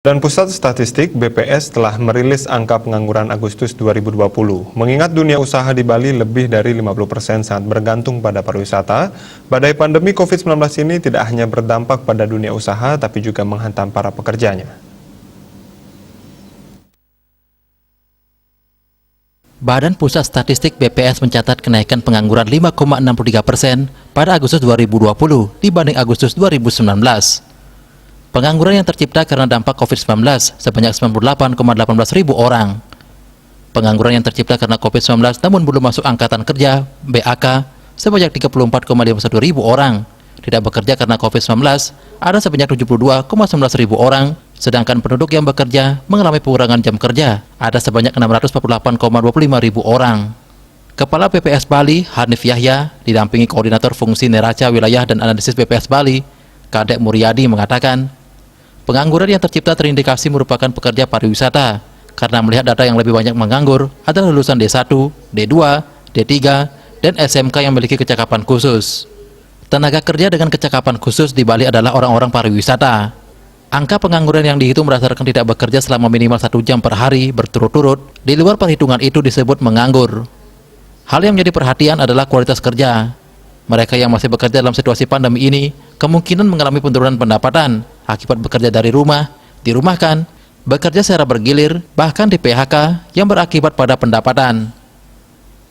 Dan Pusat Statistik BPS telah merilis angka pengangguran Agustus 2020. Mengingat dunia usaha di Bali lebih dari 50% sangat bergantung pada pariwisata, badai pandemi COVID-19 ini tidak hanya berdampak pada dunia usaha, tapi juga menghantam para pekerjanya. Badan Pusat Statistik BPS mencatat kenaikan pengangguran 5,63% pada Agustus 2020 dibanding Agustus 2019. Pengangguran yang tercipta karena dampak COVID-19 sebanyak 98,18 ribu orang. Pengangguran yang tercipta karena COVID-19 namun belum masuk angkatan kerja (BAK) sebanyak 34,51 ribu orang. Tidak bekerja karena COVID-19 ada sebanyak 72,19 ribu orang, sedangkan penduduk yang bekerja mengalami pengurangan jam kerja ada sebanyak 648,25 ribu orang. Kepala BPS Bali, Hanif Yahya, didampingi Koordinator Fungsi Neraca Wilayah dan Analisis BPS Bali, Kadek Muryadi, mengatakan, pengangguran yang tercipta terindikasi merupakan pekerja pariwisata karena melihat data yang lebih banyak menganggur adalah lulusan D1, D2, D3, dan SMK yang memiliki kecakapan khusus. Tenaga kerja dengan kecakapan khusus di Bali adalah orang-orang pariwisata. Angka pengangguran yang dihitung berdasarkan tidak bekerja selama minimal 1 jam per hari berturut-turut, di luar perhitungan itu disebut menganggur. Hal yang menjadi perhatian adalah kualitas kerja. Mereka yang masih bekerja dalam situasi pandemi ini kemungkinan mengalami penurunan pendapatan akibat bekerja dari rumah, dirumahkan, bekerja secara bergilir, bahkan di PHK yang berakibat pada pendapatan.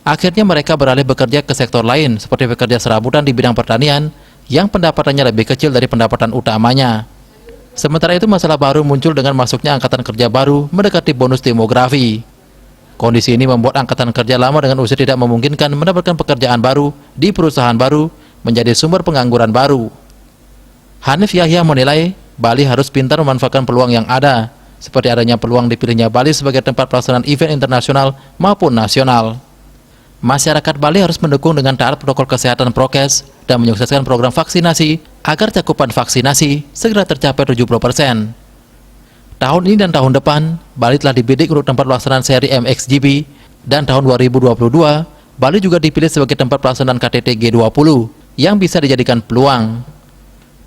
Akhirnya mereka beralih bekerja ke sektor lain seperti bekerja serabutan di bidang pertanian yang pendapatannya lebih kecil dari pendapatan utamanya. Sementara itu masalah baru muncul dengan masuknya angkatan kerja baru mendekati bonus demografi. Kondisi ini membuat angkatan kerja lama dengan usia tidak memungkinkan mendapatkan pekerjaan baru di perusahaan baru menjadi sumber pengangguran baru. Hanif Yahya menilai Bali harus pintar memanfaatkan peluang yang ada, seperti adanya peluang dipilihnya Bali sebagai tempat pelaksanaan event internasional maupun nasional. Masyarakat Bali harus mendukung dengan taat protokol kesehatan prokes dan menyukseskan program vaksinasi agar cakupan vaksinasi segera tercapai 70%. Tahun ini dan tahun depan, Bali telah dibidik untuk tempat pelaksanaan seri MXGP, dan tahun 2022, Bali juga dipilih sebagai tempat pelaksanaan KTT G20 yang bisa dijadikan peluang.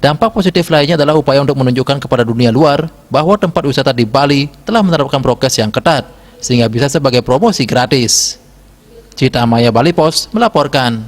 Dampak positif lainnya adalah upaya untuk menunjukkan kepada dunia luar bahwa tempat wisata di Bali telah menerapkan prokes yang ketat, sehingga bisa sebagai promosi gratis. Cita Maya Bali Pos melaporkan.